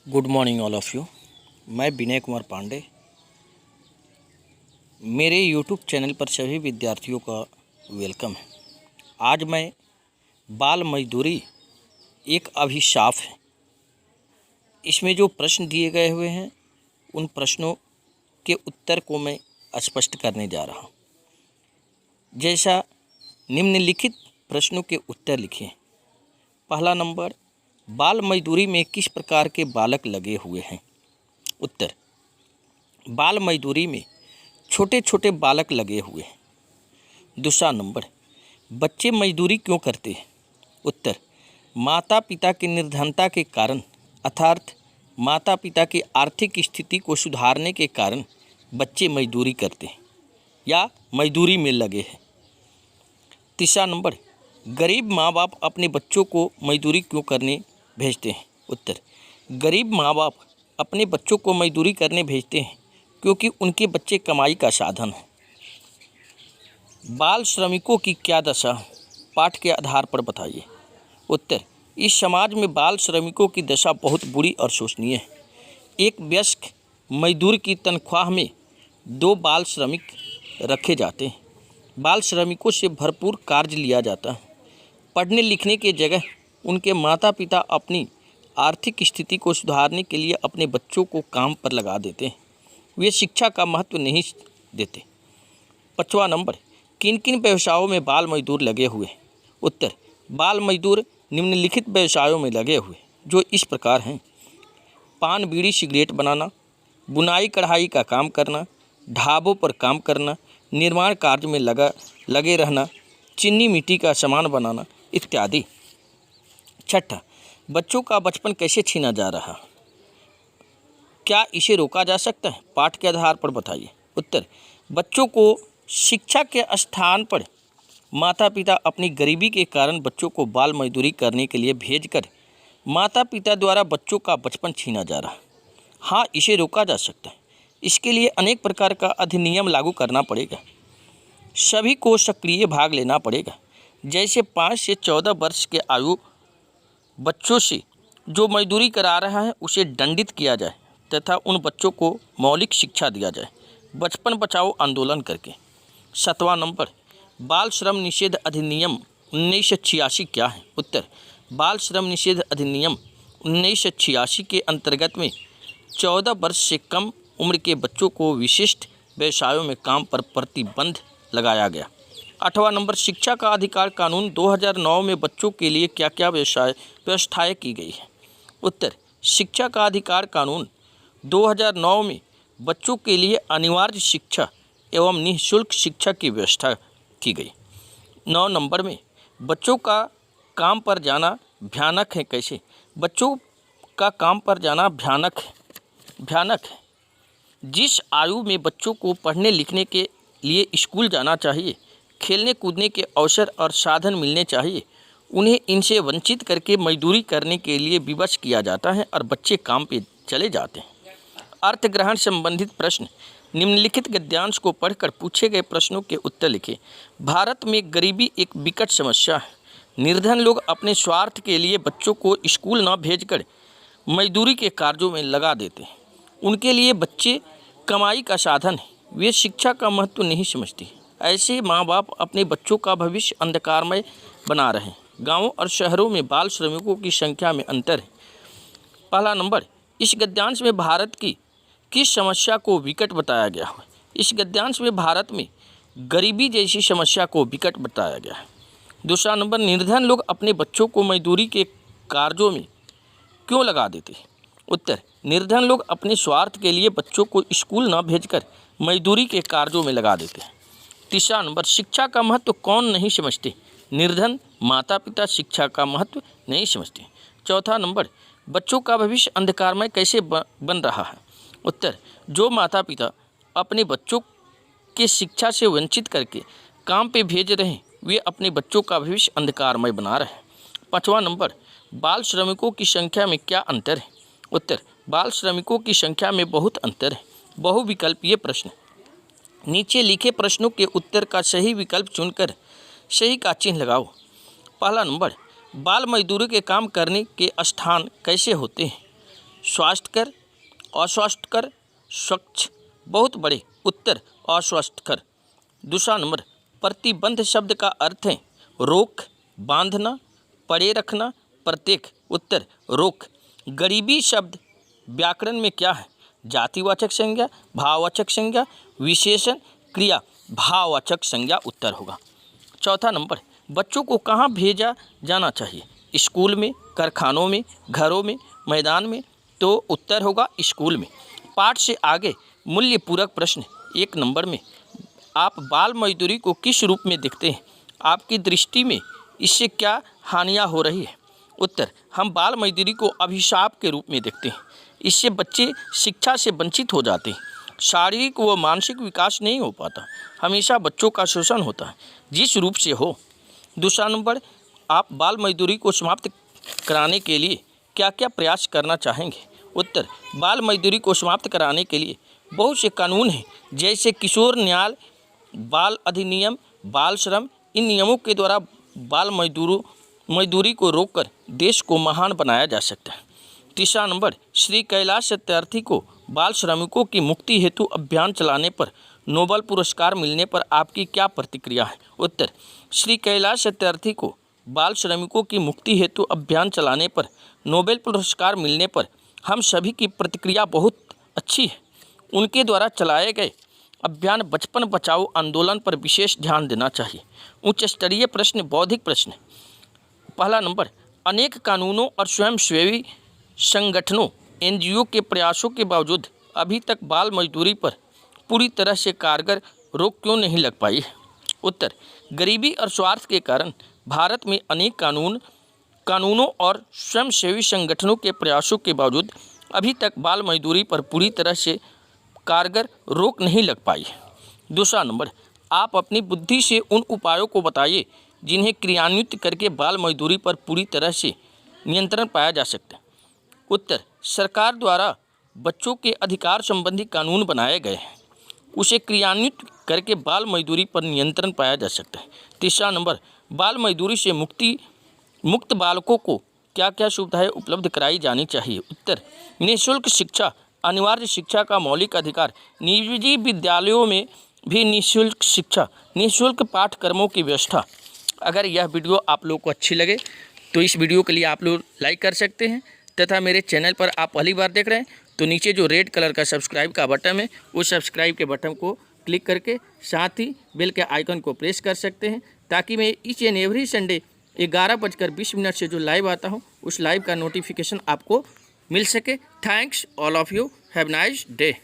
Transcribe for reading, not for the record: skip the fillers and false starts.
Good morning all of you. मैं विनय कुमार पांडे। मेरे YouTube channel पर सभी विद्यार्थियों का वेलकम है। आज मैं बाल मजदूरी एक अभिशाप है, इसमें जो प्रश्न दिए गए हुए हैं उन प्रश्नों के उत्तर को मैं स्पष्ट करने जा रहा हूँ। जैसा निम्नलिखित प्रश्नों के उत्तर लिखें। पहला नंबर, बाल मजदूरी में किस प्रकार के बालक लगे हुए हैं? उत्तर, बाल मजदूरी में छोटे छोटे बालक लगे हुए हैं। दूसरा नंबर, बच्चे मजदूरी क्यों करते हैं? उत्तर, माता पिता की निर्धनता के कारण अर्थात माता पिता की आर्थिक स्थिति को सुधारने के कारण बच्चे मजदूरी करते हैं या मजदूरी में लगे हैं। तीसरा नंबर, गरीब माँ बाप अपने बच्चों को मजदूरी क्यों करने भेजते हैं? उत्तर, गरीब माँ बाप अपने बच्चों को मजदूरी करने भेजते हैं क्योंकि उनके बच्चे कमाई का साधन हैं। बाल श्रमिकों की क्या दशा, पाठ के आधार पर बताइए। उत्तर, इस समाज में बाल श्रमिकों की दशा बहुत बुरी और शोचनीय है। एक वयस्क मजदूर की तनख्वाह में 2 बाल श्रमिक रखे जाते हैं। बाल श्रमिकों से भरपूर कार्य लिया जाता है। पढ़ने लिखने के जगह उनके माता पिता अपनी आर्थिक स्थिति को सुधारने के लिए अपने बच्चों को काम पर लगा देते हैं। वे शिक्षा का महत्व नहीं देते। 5वां नंबर, किन किन व्यवसायों में बाल मजदूर लगे हुए हैं? उत्तर, बाल मजदूर निम्नलिखित व्यवसायों में लगे हुए जो इस प्रकार हैं: पान बीड़ी सिगरेट बनाना, बुनाई कढ़ाई का काम करना, ढाबों पर काम करना, निर्माण कार्य में लगे रहना, चीनी मिट्टी का सामान बनाना इत्यादि। 6, बच्चों का बचपन कैसे छीना जा रहा है? क्या इसे रोका जा सकता है? पाठ के आधार पर बताइए। उत्तर, बच्चों को शिक्षा के स्थान पर माता पिता अपनी गरीबी के कारण बच्चों को बाल मजदूरी करने के लिए भेजकर माता पिता द्वारा बच्चों का बचपन छीना जा रहा है। हाँ, इसे रोका जा सकता है। इसके लिए अनेक प्रकार का अधिनियम लागू करना पड़ेगा। सभी को सक्रिय भाग लेना पड़ेगा। जैसे 5 से 14 वर्ष के आयु बच्चों से जो मजदूरी करा रहा है उसे दंडित किया जाए तथा उन बच्चों को मौलिक शिक्षा दिया जाए, बचपन बचाओ आंदोलन करके। 7वां नंबर, बाल श्रम निषेध अधिनियम 1986 क्या है? उत्तर, बाल श्रम निषेध अधिनियम 1986 के अंतर्गत में 14 वर्ष से कम उम्र के बच्चों को विशिष्ट व्यवसायों में काम पर प्रतिबंध लगाया गया। 8वां नंबर, शिक्षा का अधिकार कानून 2009 में बच्चों के लिए क्या क्या व्यवस्थाएं की गई है? उत्तर, शिक्षा का अधिकार कानून 2009 में बच्चों के लिए अनिवार्य शिक्षा एवं निःशुल्क शिक्षा की व्यवस्था की गई। 9 नंबर में, बच्चों का काम पर जाना भयानक है कैसे? बच्चों का काम पर जाना भयानक है। जिस आयु में बच्चों को पढ़ने लिखने के लिए स्कूल जाना चाहिए, खेलने कूदने के अवसर और साधन मिलने चाहिए, उन्हें इनसे वंचित करके मजदूरी करने के लिए विवश किया जाता है और बच्चे काम पे चले जाते हैं। अर्थ ग्रहण संबंधित प्रश्न, निम्नलिखित गद्यांश को पढ़कर पूछे गए प्रश्नों के उत्तर लिखें। भारत में गरीबी एक विकट समस्या है। निर्धन लोग अपने स्वार्थ के लिए बच्चों को स्कूल न भेजकर मजदूरी के कार्यों में लगा देते हैं। उनके लिए बच्चे कमाई का साधन है। वे शिक्षा का महत्व नहीं समझते। ऐसे माँ बाप अपने बच्चों का भविष्य अंधकारमय बना रहे हैं। गाँवों और शहरों में बाल श्रमिकों की संख्या में अंतर है। पहला नंबर, इस गद्यांश में भारत की किस समस्या को विकट बताया गया है? इस गद्यांश में भारत में गरीबी जैसी समस्या को विकट बताया गया है। दूसरा नंबर, निर्धन लोग अपने बच्चों को मजदूरी के कार्यों में क्यों लगा देते हैं? उत्तर, निर्धन लोग अपने स्वार्थ के लिए बच्चों को स्कूल न भेजकर मजदूरी के कार्यों में लगा देते हैं। तीसरा नंबर, शिक्षा का महत्व कौन नहीं समझते? निर्धन माता पिता शिक्षा का महत्व नहीं समझते। चौथा नंबर, बच्चों का भविष्य अंधकारमय कैसे बन रहा है? उत्तर, जो माता पिता अपने बच्चों के शिक्षा से वंचित करके काम पे भेज रहे हैं वे अपने बच्चों का भविष्य अंधकारमय बना रहे हैं। 5वां नंबर, बाल श्रमिकों की संख्या में क्या अंतर है? उत्तर, बाल श्रमिकों की संख्या में बहुत अंतर है। बहुविकल्पीय प्रश्न, नीचे लिखे प्रश्नों के उत्तर का सही विकल्प चुनकर सही का चिन्ह लगाओ। पहला नंबर, बाल मजदूरी के काम करने के स्थान कैसे होते हैं? स्वास्थ्यकर, अस्वास्थ्यकर, स्वच्छ, बहुत बड़े। उत्तर अस्वास्थ्यकर। दूसरा नंबर, प्रतिबंध शब्द का अर्थ है रोक, बांधना, पड़े रखना, प्रत्येक। उत्तर रोक। गरीबी शब्द व्याकरण में क्या है? जातिवाचक संज्ञा, भाववाचक संज्ञा, विशेषण, क्रिया। भाववाचक संज्ञा उत्तर होगा। चौथा नंबर, बच्चों को कहाँ भेजा जाना चाहिए? स्कूल में, कारखानों में, घरों में, मैदान में। तो उत्तर होगा स्कूल में। पाठ से आगे मूल्य पूरक प्रश्न 1 नंबर में, आप बाल मजदूरी को किस रूप में देखते हैं? आपकी दृष्टि में इससे क्या हानियाँ हो रही है? उत्तर, हम बाल मजदूरी को अभिशाप के रूप में देखते हैं। इससे बच्चे शिक्षा से वंचित हो जाते हैं, शारीरिक व मानसिक विकास नहीं हो पाता, हमेशा बच्चों का शोषण होता है, जिस रूप से हो। दूसरा नंबर, आप बाल मजदूरी को समाप्त कराने के लिए क्या क्या प्रयास करना चाहेंगे? उत्तर, बाल मजदूरी को समाप्त कराने के लिए बहुत से कानून हैं, जैसे किशोर न्याय, बाल अधिनियम, बाल श्रम। इन नियमों के द्वारा बाल मजदूरी को रोककर देश को महान बनाया जा सकता है। तीसरा नंबर, श्री कैलाश सत्यार्थी को बाल श्रमिकों की मुक्ति हेतु अभियान चलाने पर नोबेल पुरस्कार मिलने पर आपकी क्या प्रतिक्रिया है? उत्तर, श्री कैलाश सत्यार्थी को बाल श्रमिकों की मुक्ति हेतु अभियान चलाने पर नोबेल पुरस्कार मिलने पर हम सभी की प्रतिक्रिया बहुत अच्छी है। उनके द्वारा चलाए गए अभियान बचपन बचाओ आंदोलन पर विशेष ध्यान देना चाहिए। उच्च स्तरीय प्रश्न, बौद्धिक प्रश्न। पहला नंबर, अनेक कानूनों और स्वयंसेवी संगठनों NGO के प्रयासों के बावजूद अभी तक बाल मजदूरी पर पूरी तरह से कारगर रोक क्यों नहीं लग पाई है? उत्तर, गरीबी और स्वार्थ के कारण भारत में अनेक कानूनों और स्वयंसेवी संगठनों के प्रयासों के बावजूद अभी तक बाल मजदूरी पर पूरी तरह से कारगर रोक नहीं लग पाई है। दूसरा नंबर, आप अपनी बुद्धि से उन उपायों को बताइए जिन्हें क्रियान्वित करके बाल मजदूरी पर पूरी तरह से नियंत्रण पाया जा सकता है। उत्तर, सरकार द्वारा बच्चों के अधिकार संबंधी कानून बनाए गए हैं, उसे क्रियान्वित करके बाल मजदूरी पर नियंत्रण पाया जा सकता है। तीसरा नंबर, बाल मजदूरी से मुक्त बालकों को क्या क्या सुविधाएं उपलब्ध कराई जानी चाहिए? उत्तर, निःशुल्क शिक्षा, अनिवार्य शिक्षा का मौलिक अधिकार, निजी विद्यालयों में भी निःशुल्क शिक्षा, निःशुल्क पाठ्यक्रमों की व्यवस्था। अगर यह वीडियो आप लोग को अच्छी लगे तो इस वीडियो के लिए आप लोग लाइक कर सकते हैं, तथा मेरे चैनल पर आप पहली बार देख रहे हैं तो नीचे जो रेड कलर का सब्सक्राइब का बटन है उस सब्सक्राइब के बटन को क्लिक करके साथ ही बेल के आइकन को प्रेस कर सकते हैं, ताकि मैं ईच एंड एवरी संडे 11:20 से जो लाइव आता हूँ उस लाइव का नोटिफिकेशन आपको मिल सके। Thanks all of you, have nice day.